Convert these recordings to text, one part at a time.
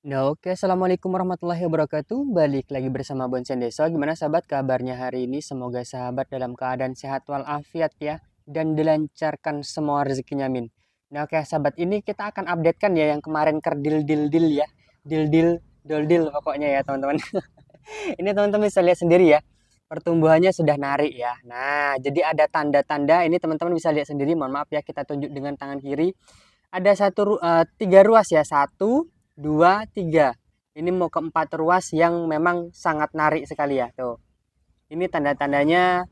Nah, oke, assalamualaikum warahmatullahi wabarakatuh. Balik lagi bersama Bonsen Desa. Gimana sahabat kabarnya hari ini? Semoga sahabat dalam keadaan sehat walafiat ya, dan dilancarkan semua rezekinya amin. Nah, oke sahabat, ini kita akan update kan ya yang kemarin kerdil dil dil ya, dil dil dil dil pokoknya ya teman-teman. Ini teman-teman bisa lihat sendiri ya, pertumbuhannya sudah narik ya. Nah, jadi ada tanda-tanda ini teman-teman bisa lihat sendiri. Mohon maaf ya, kita tunjuk dengan tangan kiri. Ada tiga ruas ya, satu, dua, tiga. Ini mau keempat ruas yang memang sangat narik sekali ya. Tuh, ini tanda-tandanya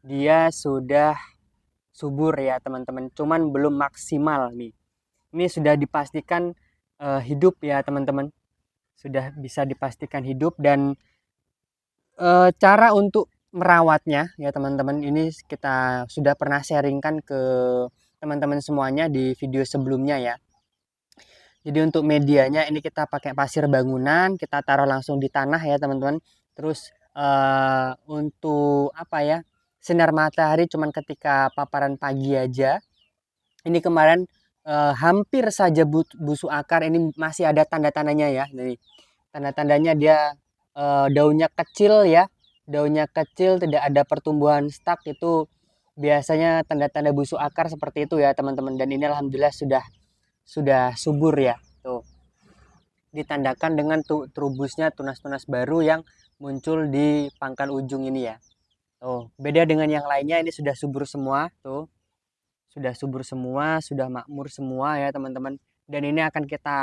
dia sudah subur ya teman-teman. Cuman belum maksimal nih. Ini sudah dipastikan hidup ya teman-teman. Sudah bisa dipastikan hidup dan cara untuk merawatnya ya teman-teman. Ini kita sudah pernah sharingkan ke teman-teman semuanya di video sebelumnya ya. Jadi untuk medianya ini kita pakai pasir bangunan, kita taruh langsung di tanah ya teman-teman. Terus untuk apa ya, sinar matahari cuman ketika paparan pagi aja. Ini kemarin hampir saja busuk akar, ini masih ada tanda-tandanya ya. Jadi tanda-tandanya dia daunnya kecil ya, daunnya kecil, tidak ada pertumbuhan stak, itu biasanya tanda-tanda busuk akar seperti itu ya teman-teman. Dan ini alhamdulillah sudah subur ya. Tuh, ditandakan dengan terubusnya tunas-tunas baru yang muncul di pangkal ujung ini ya. Tuh, beda dengan yang lainnya, ini sudah subur semua. Tuh, sudah subur semua, sudah makmur semua ya teman-teman. Dan ini akan kita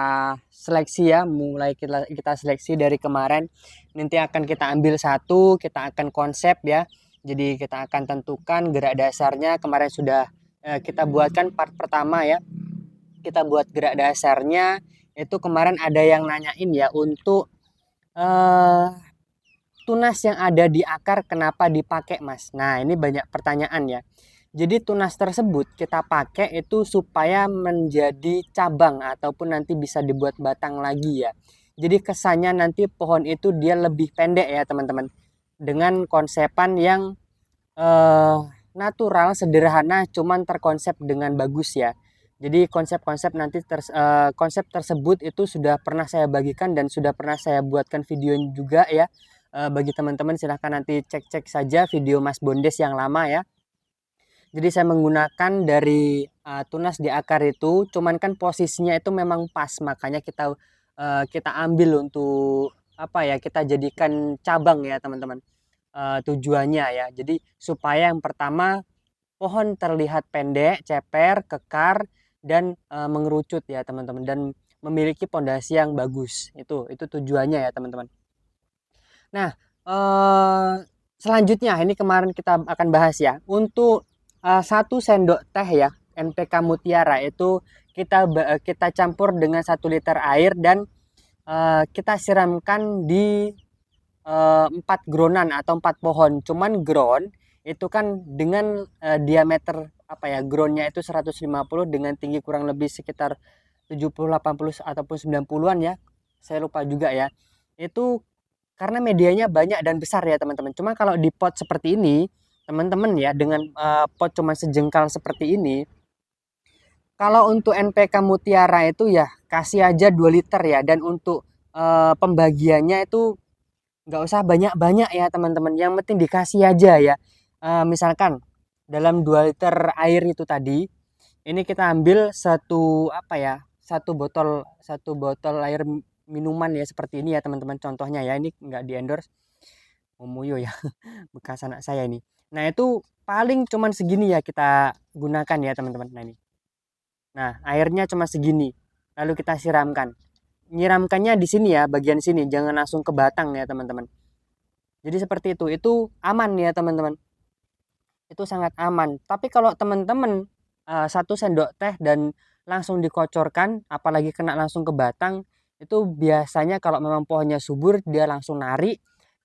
seleksi ya, mulai kita seleksi dari kemarin. Nanti akan kita ambil satu, kita akan konsep ya. Jadi kita akan tentukan gerak dasarnya. Kemarin sudah kita buatkan part pertama ya. Kita buat gerak dasarnya. Itu kemarin ada yang nanyain ya untuk eh, tunas yang ada di akar kenapa dipakai Mas. Nah, ini banyak pertanyaan ya. Jadi tunas tersebut kita pakai itu supaya menjadi cabang ataupun nanti bisa dibuat batang lagi ya. Jadi kesannya nanti pohon itu dia lebih pendek ya teman-teman. Dengan konsepan yang eh, natural, sederhana, cuman terkonsep dengan bagus ya. Jadi konsep-konsep konsep tersebut itu sudah pernah saya bagikan dan sudah pernah saya buatkan video juga ya. Bagi teman-teman silahkan nanti cek-cek saja video Mas Bondes yang lama ya. Jadi saya menggunakan dari tunas di akar itu, cuman kan posisinya itu memang pas, makanya kita ambil untuk apa ya? Kita jadikan cabang ya teman-teman. Tujuannya ya. Jadi supaya yang pertama pohon terlihat pendek, ceper, kekar dan mengerucut ya teman-teman, dan memiliki pondasi yang bagus. Itu tujuannya ya teman-teman. Nah, selanjutnya ini kemarin kita akan bahas ya. Untuk 1 sendok teh ya NPK Mutiara itu kita campur dengan 1 liter air dan kita siramkan di 4 gronan atau 4 pohon. Cuman ground itu kan dengan diameter apa ya, groundnya itu 150 dengan tinggi kurang lebih sekitar 70, 80 ataupun 90-an ya. Saya lupa juga ya. Itu karena medianya banyak dan besar ya teman-teman. Cuma kalau di pot seperti ini, teman-teman ya, dengan pot cuma sejengkal seperti ini, kalau untuk NPK Mutiara itu ya kasih aja 2 liter ya. Dan untuk pembagiannya itu nggak usah banyak-banyak ya teman-teman. Yang penting dikasih aja ya. Misalkan dalam 2 liter air itu tadi, ini kita ambil satu apa ya, satu botol air minuman ya seperti ini ya teman-teman, contohnya ya, ini nggak di endorse, Momoyo ya, bekas anak saya ini. Nah itu paling cuman segini ya kita gunakan ya teman-teman. Nah ini, nah airnya cuma segini, lalu kita siramkan. Nyiramkannya di sini ya, bagian sini, jangan langsung ke batang ya teman-teman. Jadi seperti itu aman ya teman-teman, itu sangat aman. Tapi kalau teman-teman 1 sendok teh dan langsung dikocorkan, apalagi kena langsung ke batang, itu biasanya kalau memang pohonnya subur dia langsung narik.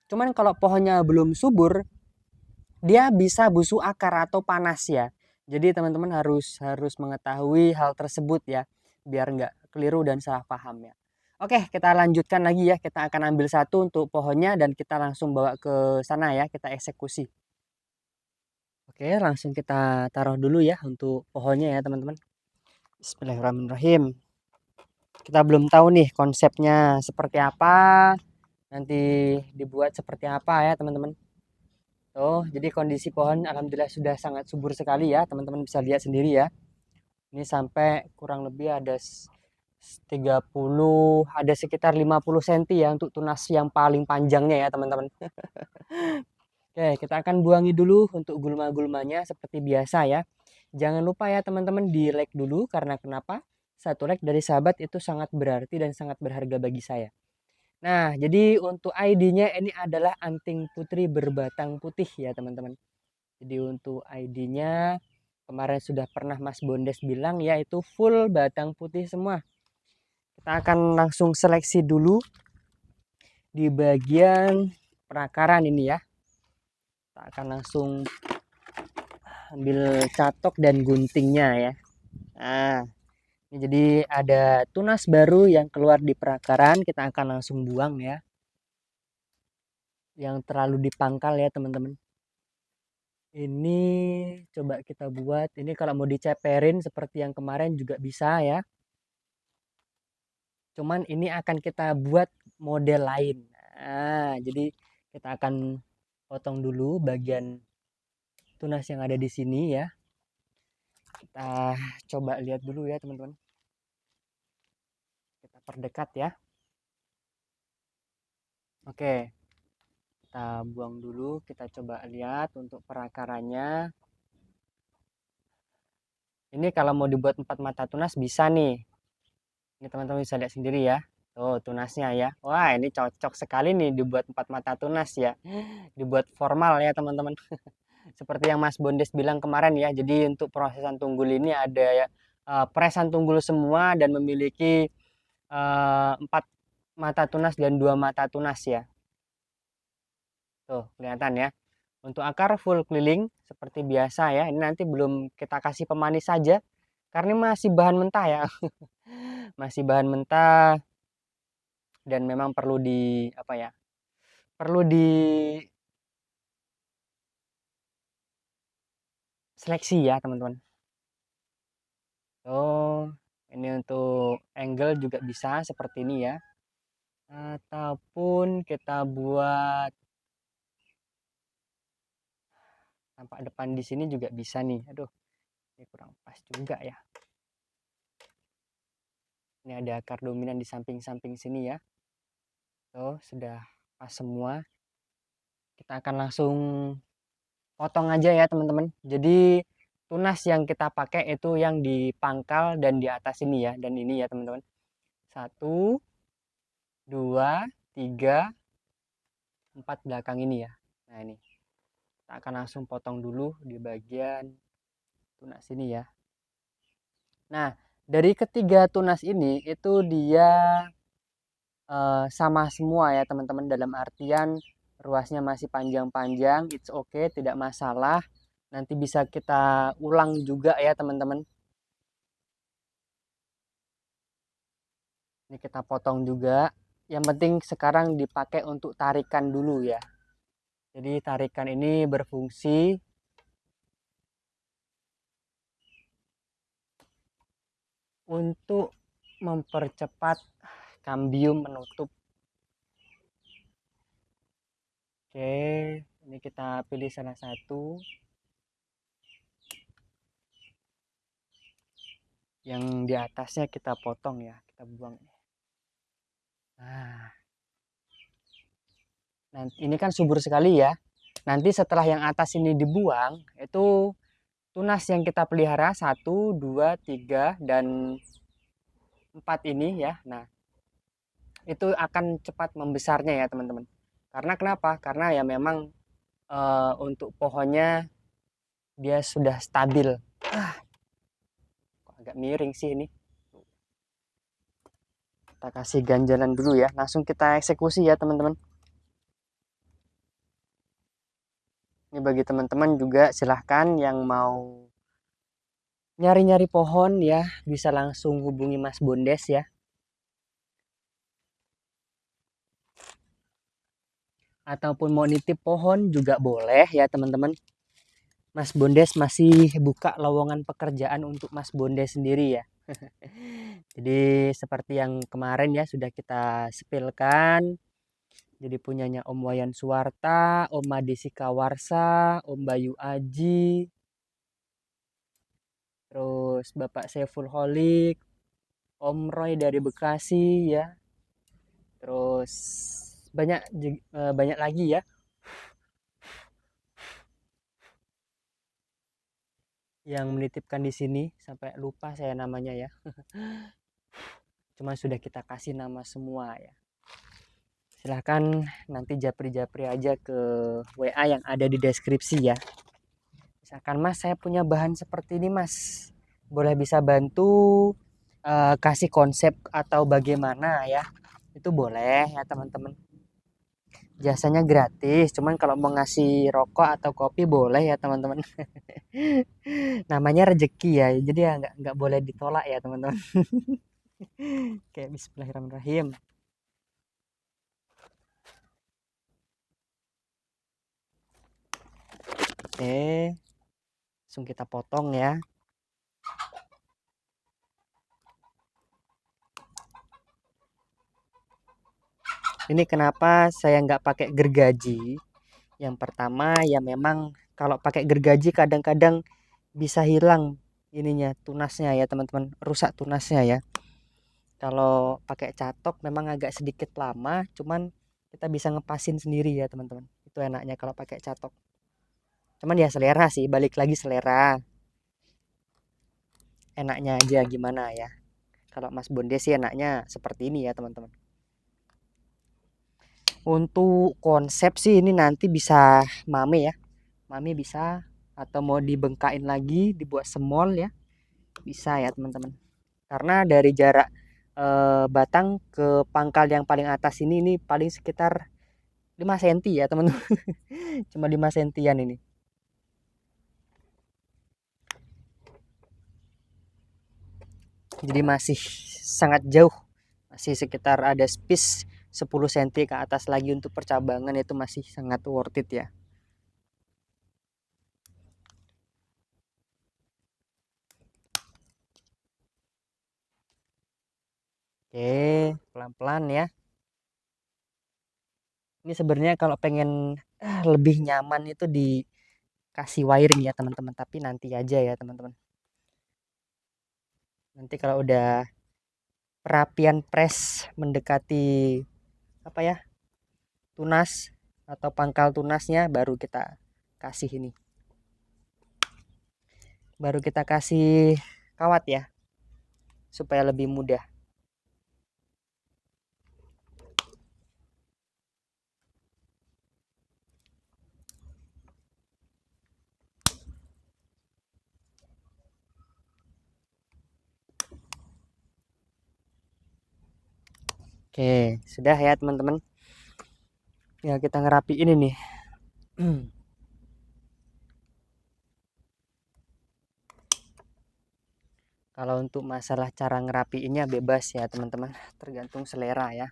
Cuman kalau pohonnya belum subur, dia bisa busuk akar atau panas ya. Jadi teman-teman harus harus mengetahui hal tersebut ya, biar nggak keliru dan salah paham ya. Oke, kita lanjutkan lagi ya. Kita akan ambil satu untuk pohonnya dan kita langsung bawa ke sana ya, kita eksekusi. Oke, langsung kita taruh dulu ya untuk pohonnya ya teman-teman. Bismillahirrahmanirrahim. Kita belum tahu nih konsepnya seperti apa, nanti dibuat seperti apa ya teman-teman. Tuh, jadi kondisi pohon alhamdulillah sudah sangat subur sekali ya, teman-teman bisa lihat sendiri ya. Ini sampai kurang lebih ada 30, ada sekitar 50 cm ya untuk tunas yang paling panjangnya ya teman-teman. Oke, kita akan buangi dulu untuk gulma-gulmanya seperti biasa ya. Jangan lupa ya teman-teman di like dulu, karena kenapa? Satu like dari sahabat itu sangat berarti dan sangat berharga bagi saya. Nah, jadi untuk ID-nya ini adalah anting putri berbatang putih ya teman-teman. Jadi untuk ID-nya kemarin sudah pernah Mas Bondes bilang ya, itu full batang putih semua. Kita akan langsung seleksi dulu di bagian perakaran ini ya. Kita akan langsung ambil catok dan guntingnya ya. Nah, ini jadi ada tunas baru yang keluar di perakaran, kita akan langsung buang ya. Yang terlalu dipangkal ya teman-teman. Ini coba kita buat, ini kalau mau diceperin seperti yang kemarin juga bisa ya. Cuman ini akan kita buat model lain. Nah, jadi kita akan potong dulu bagian tunas yang ada di sini ya. Kita coba lihat dulu ya teman-teman. Kita perdekat ya. Oke, kita buang dulu, kita coba lihat untuk perakarannya. Ini kalau mau dibuat 4 mata tunas bisa nih. Ini teman-teman bisa lihat sendiri ya. Tuh tunasnya ya. Wah, ini cocok sekali nih dibuat 4 mata tunas ya. Dibuat formal ya teman-teman. Seperti yang Mas Bondes bilang kemarin ya. Jadi untuk prosesan tunggul ini ada ya, presan tunggul semua dan memiliki 4 mata tunas dan 2 mata tunas ya. Tuh, kelihatan ya. Untuk akar full keliling seperti biasa ya. Ini nanti belum kita kasih pemanis saja karena masih bahan mentah ya. Masih bahan mentah dan memang perlu di apa ya? Perlu di seleksi ya, teman-teman. Oh, ini untuk angle juga bisa seperti ini ya. Ataupun kita buat tampak depan di sini juga bisa nih. Aduh, ini kurang pas juga ya. Ini ada akar dominan di samping-samping sini ya. Tuh, sudah pas semua. Kita akan langsung potong aja ya, teman-teman. Jadi tunas yang kita pakai itu yang di pangkal dan di atas ini ya. Dan ini ya, teman-teman. 1, 2, 3, 4 belakang ini ya. Nah, ini. Kita akan langsung potong dulu di bagian tunas ini ya. Nah, dari ketiga tunas ini itu dia sama semua ya teman-teman, dalam artian ruasnya masih panjang-panjang, it's okay, tidak masalah. Nanti bisa kita ulang juga ya teman-teman. Ini kita potong juga. Yang penting sekarang dipakai untuk tarikan dulu ya. Jadi tarikan ini berfungsi untuk mempercepat kambium menutup. Oke, ini kita pilih salah satu yang di atasnya, kita potong ya, kita buang. Nah, ini kan subur sekali ya. Nanti setelah yang atas ini dibuang, itu tunas yang kita pelihara 1, 2, 3, dan 4 ini ya. Nah, itu akan cepat membesarnya ya teman-teman. Karena kenapa? Karena ya memang untuk pohonnya dia sudah stabil. Kok agak miring sih ini. Kita kasih ganjalan dulu ya. Langsung kita eksekusi ya teman-teman. Ini bagi teman-teman juga silahkan yang mau nyari-nyari pohon ya, bisa langsung hubungi Mas Bondes ya. Ataupun mau nitip pohon juga boleh ya teman-teman. Mas Bondes masih buka lowongan pekerjaan untuk Mas Bondes sendiri ya. Jadi seperti yang kemarin ya sudah kita spillkan. Jadi punyanya Om Wayan Suwarta, Om Madisika Warsa, Om Bayu Aji, terus Bapak Saiful Holik, Om Roy dari Bekasi ya. Terus banyak lagi ya yang menitipkan di sini, sampai lupa saya namanya ya. Cuma sudah kita kasih nama semua ya. Silahkan nanti japri-japri aja ke WA yang ada di deskripsi ya. Misalkan Mas, saya punya bahan seperti ini Mas, boleh bisa bantu kasih konsep atau bagaimana ya, itu boleh ya teman-teman. Jasanya gratis, cuman kalau mau ngasih rokok atau kopi boleh ya teman-teman. Namanya rezeki ya, jadi ya nggak boleh ditolak ya teman-teman. Oke, Bismillahirrahmanirrahim. Oke, langsung kita potong ya. Ini kenapa saya nggak pakai gergaji? Yang pertama ya memang kalau pakai gergaji kadang-kadang bisa hilang ininya, tunasnya ya teman-teman, rusak tunasnya ya. Kalau pakai catok memang agak sedikit lama, cuman kita bisa ngepasin sendiri ya teman-teman. Itu enaknya kalau pakai catok. Cuman ya selera sih, balik lagi selera. Enaknya aja gimana ya. Kalau Mas Bonde sih enaknya seperti ini ya teman-teman. Untuk konsep sih ini nanti bisa mame ya. Mame bisa, atau mau dibengkain lagi, dibuat semol ya. Bisa ya teman-teman. Karena dari jarak batang ke pangkal yang paling atas ini paling sekitar 5 cm ya teman-teman. Cuma 5 sentian ini. Jadi masih sangat jauh. Masih sekitar ada space 10 cm ke atas lagi untuk percabangan, itu masih sangat worth it ya. Oke, pelan-pelan ya. Ini sebenarnya kalau pengen lebih nyaman itu dikasih wiring ya teman-teman, tapi nanti aja ya teman-teman. Nanti kalau udah perapian press mendekati apa ya, tunas atau pangkal tunasnya, baru kita kasih ini. Baru kita kasih kawat ya, supaya lebih mudah. Oke, sudah ya teman-teman. Ya kita ngerapi ini nih. Kalau untuk masalah cara ngerapiinnya bebas ya teman-teman, tergantung selera ya.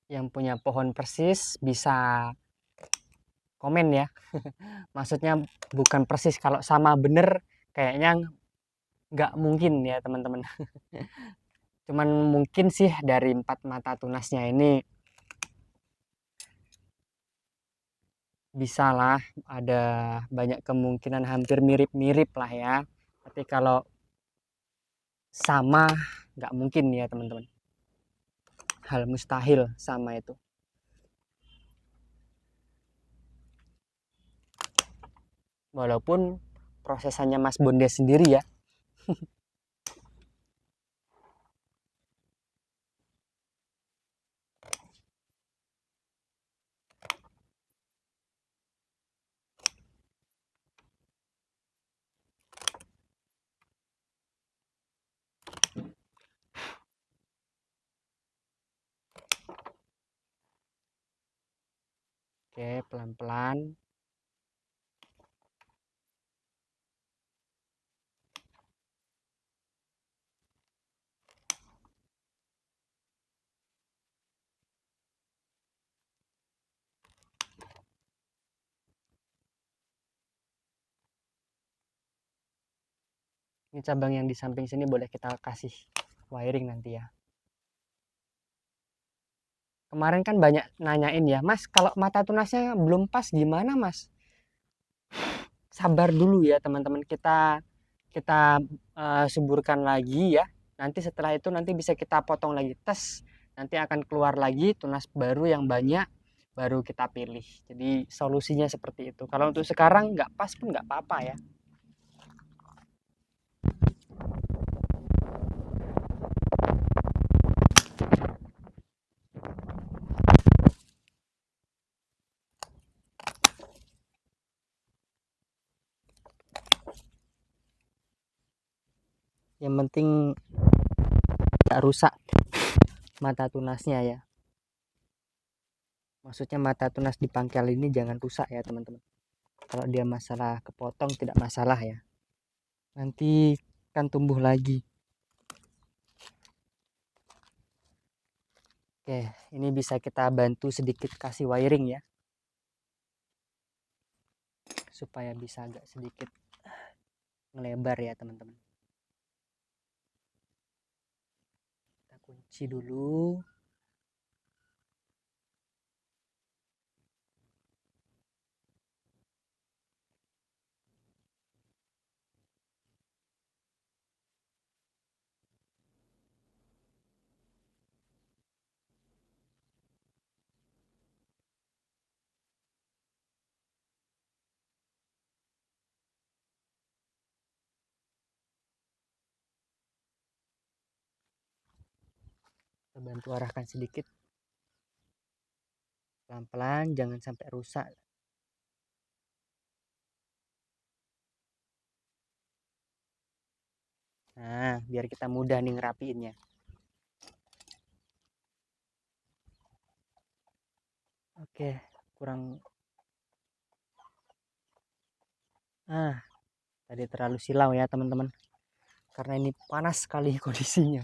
Yang punya pohon persis bisa komen ya. Maksudnya bukan persis, kalau sama bener kayaknya nggak mungkin ya teman-teman. Cuman mungkin sih dari 4 mata tunasnya ini bisa lah, ada banyak kemungkinan hampir mirip-mirip lah ya. Tapi kalau sama nggak mungkin ya teman-teman. Hal mustahil sama itu. Walaupun prosesannya Mas Bonde sendiri ya. Oke, pelan-pelan. Ini cabang yang di samping sini boleh kita kasih wiring nanti ya. Kemarin kan banyak nanyain ya, Mas, kalau mata tunasnya belum pas gimana, Mas? Sabar dulu ya, teman-teman. Kita suburkan lagi ya. Nanti setelah itu nanti bisa kita potong lagi tes. Nanti akan keluar lagi tunas baru yang banyak, baru kita pilih. Jadi solusinya seperti itu. Kalau untuk sekarang nggak pas pun nggak apa-apa ya. Yang penting nggak rusak mata tunasnya ya. Maksudnya mata tunas di pangkel ini jangan rusak ya teman-teman. Kalau dia masalah kepotong tidak masalah ya. Nanti kan tumbuh lagi. Oke, ini bisa kita bantu sedikit kasih wiring ya. Supaya bisa agak sedikit ngelebar ya teman-teman. Kita kunci dulu. Kita bantu arahkan sedikit. Pelan-pelan, jangan sampai rusak. Nah, biar kita mudah nih ngerapiinnya. Oke, kurang. Tadi terlalu silau ya teman-teman. Karena ini panas sekali kondisinya.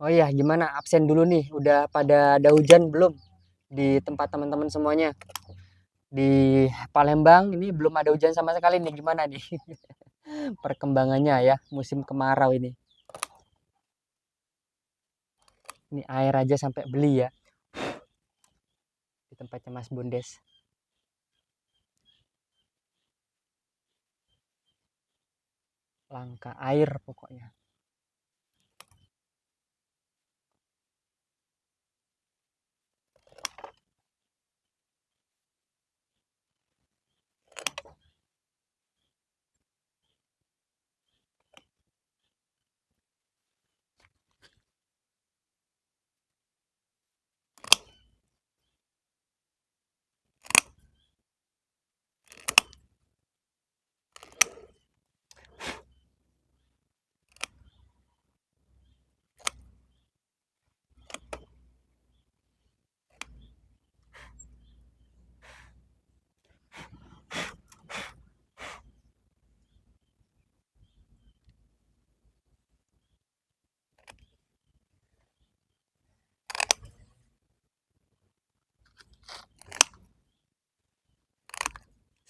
Oh iya, gimana? Absen dulu nih. Udah pada ada hujan belum di tempat teman-teman semuanya? Di Palembang ini belum ada hujan sama sekali nih. Gimana nih perkembangannya ya musim kemarau ini? Ini air aja sampai beli ya di tempatnya Mas Bundes. Langka air pokoknya.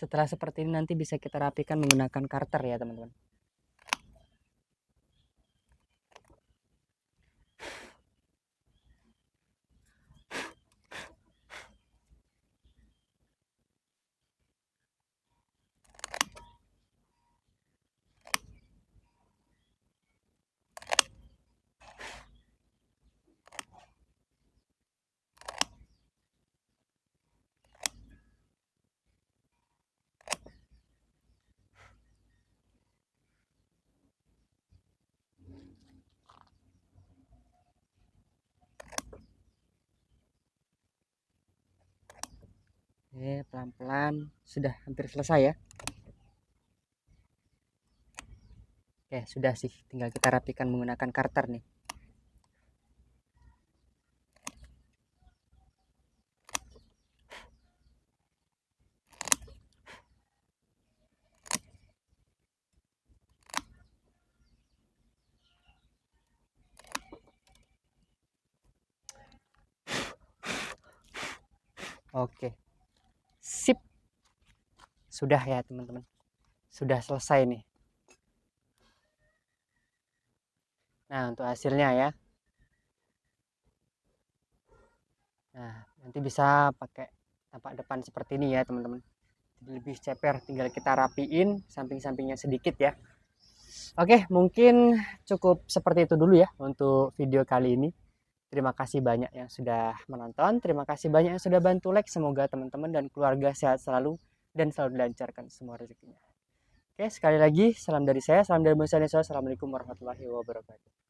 Setelah seperti ini nanti bisa kita rapikan menggunakan karter ya teman-teman. Oke, pelan-pelan sudah hampir selesai ya. Oke, sudah sih. Tinggal kita rapikan menggunakan karter nih. Oke, sip. Sudah ya teman-teman. Sudah selesai nih. Nah, untuk hasilnya ya. Nah, nanti bisa pakai tampak depan seperti ini ya teman-teman. Lebih ceper, tinggal kita rapiin samping-sampingnya sedikit ya. Oke, mungkin cukup seperti itu dulu ya untuk video kali ini. Terima kasih banyak yang sudah menonton. Terima kasih banyak yang sudah bantu like. Semoga teman-teman dan keluarga sehat selalu dan selalu dilancarkan semua rezekinya. Oke, sekali lagi salam dari saya, salam dari Musa Desa. Assalamualaikum warahmatullahi wabarakatuh.